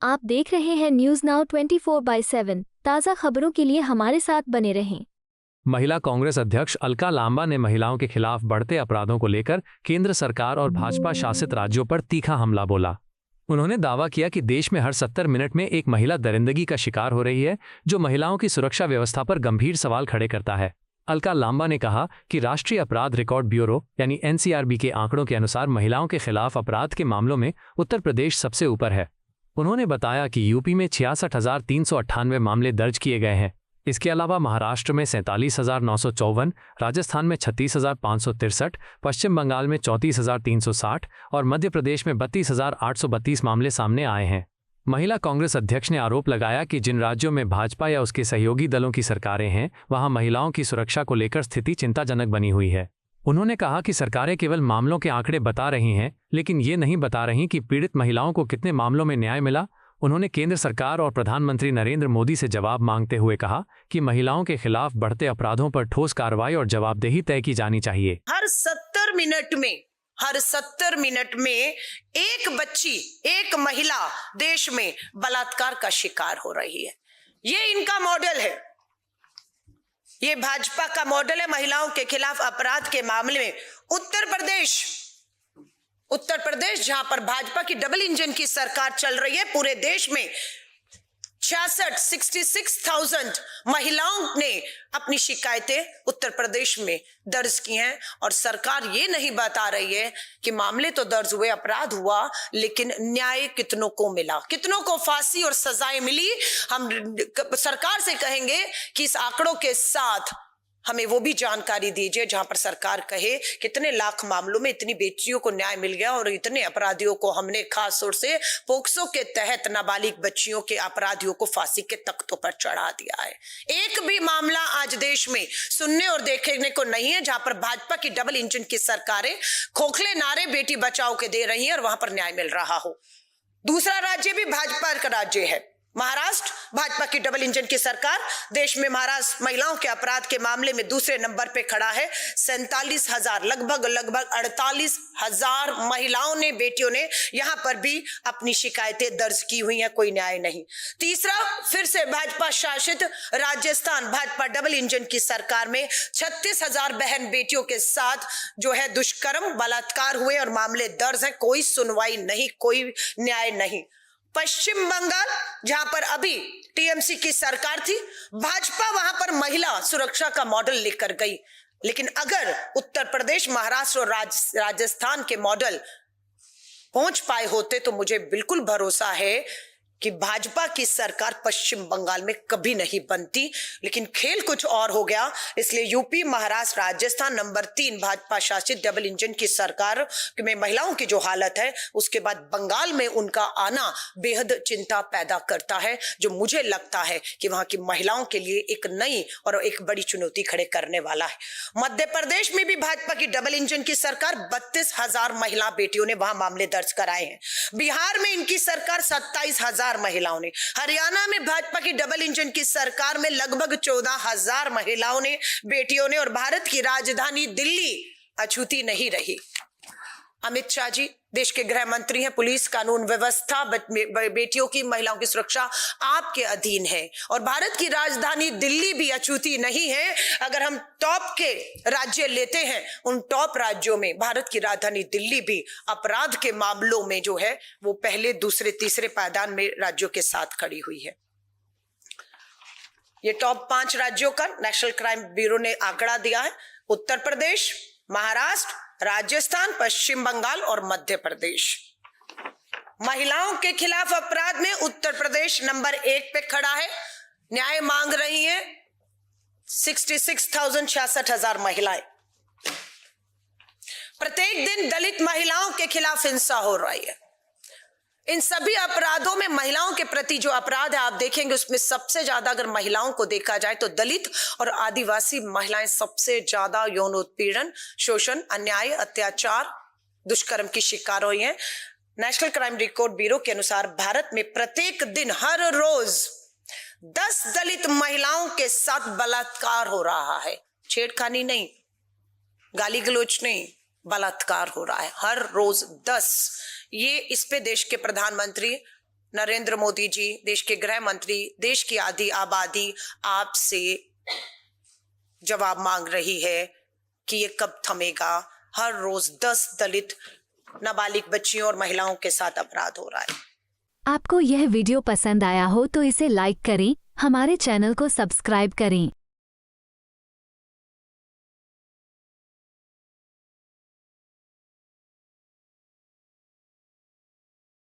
आप देख रहे हैं न्यूज नाउ 24/7। ताज़ा खबरों के लिए हमारे साथ बने रहें। महिला कांग्रेस अध्यक्ष अलका लांबा ने महिलाओं के खिलाफ बढ़ते अपराधों को लेकर केंद्र सरकार और भाजपा शासित राज्यों पर तीखा हमला बोला। उन्होंने दावा किया कि देश में हर 70 मिनट में एक महिला दरिंदगी का शिकार हो रही है, जो महिलाओं की सुरक्षा व्यवस्था पर गंभीर सवाल खड़े करता है। अलका लांबा ने कहा कि राष्ट्रीय अपराध रिकॉर्ड ब्यूरो यानी NCRB के आंकड़ों के अनुसार महिलाओं के खिलाफ अपराध के मामलों में उत्तर प्रदेश सबसे ऊपर है। उन्होंने बताया कि यूपी में 66,398 मामले दर्ज किए गए हैं। इसके अलावा महाराष्ट्र में 47,954, राजस्थान में 36,563, पश्चिम बंगाल में 34,360 और मध्य प्रदेश में 32,832 मामले सामने आए हैं। महिला कांग्रेस अध्यक्ष ने आरोप लगाया कि जिन राज्यों में भाजपा या उसके सहयोगी दलों की सरकारें हैं, वहां महिलाओं की सुरक्षा को लेकर स्थिति चिंताजनक बनी हुई है। उन्होंने कहा कि सरकारें केवल मामलों के आंकड़े बता रही हैं, लेकिन ये नहीं बता रही कि पीड़ित महिलाओं को कितने मामलों में न्याय मिला। उन्होंने केंद्र सरकार और प्रधानमंत्री नरेंद्र मोदी से जवाब मांगते हुए कहा कि महिलाओं के खिलाफ बढ़ते अपराधों पर ठोस कार्रवाई और जवाबदेही तय की जानी चाहिए। हर 70 मिनट में एक बच्ची, एक महिला देश में बलात्कार का शिकार हो रही है। ये इनका मॉडल है, ये भाजपा का मॉडल है महिलाओं के खिलाफ अपराध के मामले में। उत्तर प्रदेश जहां पर भाजपा की डबल इंजन की सरकार चल रही है, पूरे देश में 66,000 महिलाओं ने अपनी शिकायतें उत्तर प्रदेश में दर्ज की हैं और सरकार ये नहीं बता रही है कि मामले तो दर्ज हुए, अपराध हुआ, लेकिन न्याय कितनों को मिला, कितनों को फांसी और सजाएं मिली। हम सरकार से कहेंगे कि इस आंकड़ों के साथ हमें वो भी जानकारी दीजिए जहां पर सरकार कहे कितने लाख मामलों में इतनी बेटियों को न्याय मिल गया और इतने अपराधियों को हमने खास तौर से पोक्सो के तहत नाबालिग बच्चियों के अपराधियों को फांसी के तख्तों पर चढ़ा दिया है। एक भी मामला आज देश में सुनने और देखने को नहीं है जहां पर भाजपा की डबल इंजन की सरकारें खोखले नारे बेटी बचाओ के दे रही है और वहां पर न्याय मिल रहा हो। दूसरा राज्य भी भाजपा का राज्य है, महाराष्ट्र, भाजपा की डबल इंजन की सरकार। देश में महाराष्ट्र महिलाओं के अपराध के मामले में दूसरे नंबर पे खड़ा है। 47,000, लगभग 48,000 महिलाओं ने, बेटियों ने यहां पर भी अपनी शिकायतें दर्ज की हुई हैं, कोई न्याय नहीं। तीसरा, फिर से भाजपा शासित राजस्थान, भाजपा डबल इंजन की सरकार में 36,000 बहन बेटियों के साथ जो है दुष्कर्म, बलात्कार हुए और मामले दर्ज है, कोई सुनवाई नहीं, कोई न्याय नहीं। पश्चिम बंगाल, जहां पर अभी टीएमसी की सरकार थी, भाजपा वहां पर महिला सुरक्षा का मॉडल लेकर गई, लेकिन अगर उत्तर प्रदेश, महाराष्ट्र और राजस्थान के मॉडल पहुंच पाए होते तो मुझे बिल्कुल भरोसा है कि भाजपा की सरकार पश्चिम बंगाल में कभी नहीं बनती। लेकिन खेल कुछ और हो गया, इसलिए यूपी, महाराष्ट्र, राजस्थान नंबर 3 भाजपा शासित डबल इंजन की सरकार में महिलाओं की जो हालत है, उसके बाद बंगाल में उनका आना बेहद चिंता पैदा करता है, जो मुझे लगता है कि वहां की महिलाओं के लिए एक नई और एक बड़ी चुनौती खड़े करने वाला है। मध्य प्रदेश में भी भाजपा की डबल इंजन की सरकार, 32,000 महिला बेटियों ने वहां मामले दर्ज कराए हैं। बिहार में इनकी सरकार 27,000 महिलाओं ने। हरियाणा में भाजपा की डबल इंजन की सरकार में लगभग 14,000 महिलाओं ने, बेटियों ने। और भारत की राजधानी दिल्ली अछूती नहीं रही। अमित शाह जी देश के गृह मंत्री हैं, पुलिस, कानून व्यवस्था, बेटियों की, महिलाओं की सुरक्षा आपके अधीन है और भारत की राजधानी दिल्ली भी अछूती नहीं है। अगर हम टॉप के राज्य लेते हैं, उन टॉप राज्यों में भारत की राजधानी दिल्ली भी अपराध के मामलों में जो है वो पहले, दूसरे, तीसरे पायदान में राज्यों के साथ खड़ी हुई है। ये टॉप 5 राज्यों का नेशनल क्राइम ब्यूरो ने आंकड़ा दिया है। उत्तर प्रदेश, महाराष्ट्र, राजस्थान, पश्चिम बंगाल और मध्य प्रदेश। महिलाओं के खिलाफ अपराध में उत्तर प्रदेश नंबर 1 पे खड़ा है। न्याय मांग रही हैं 66,000 महिलाएं। प्रत्येक दिन दलित महिलाओं के खिलाफ हिंसा हो रही है। इन सभी अपराधों में महिलाओं के प्रति जो अपराध है आप देखेंगे, उसमें सबसे ज्यादा अगर महिलाओं को देखा जाए तो दलित और आदिवासी महिलाएं सबसे ज्यादा यौन उत्पीड़न, शोषण, अन्याय, अत्याचार, दुष्कर्म की शिकार हुई हैं। नेशनल क्राइम रिकॉर्ड ब्यूरो के अनुसार भारत में प्रत्येक दिन, हर रोज 10 दलित महिलाओं के साथ बलात्कार हो रहा है। छेड़खानी नहीं, गाली गलौज नहीं, बलात्कार हो रहा है हर रोज 10। ये इस पे देश के प्रधानमंत्री नरेंद्र मोदी जी, देश के गृह मंत्री, देश की आधी आबादी आपसे जवाब मांग रही है कि ये कब थमेगा। हर रोज 10 दलित नाबालिग बच्चियों और महिलाओं के साथ अपराध हो रहा है। आपको यह वीडियो पसंद आया हो तो इसे लाइक करें, हमारे चैनल को सब्सक्राइब करें।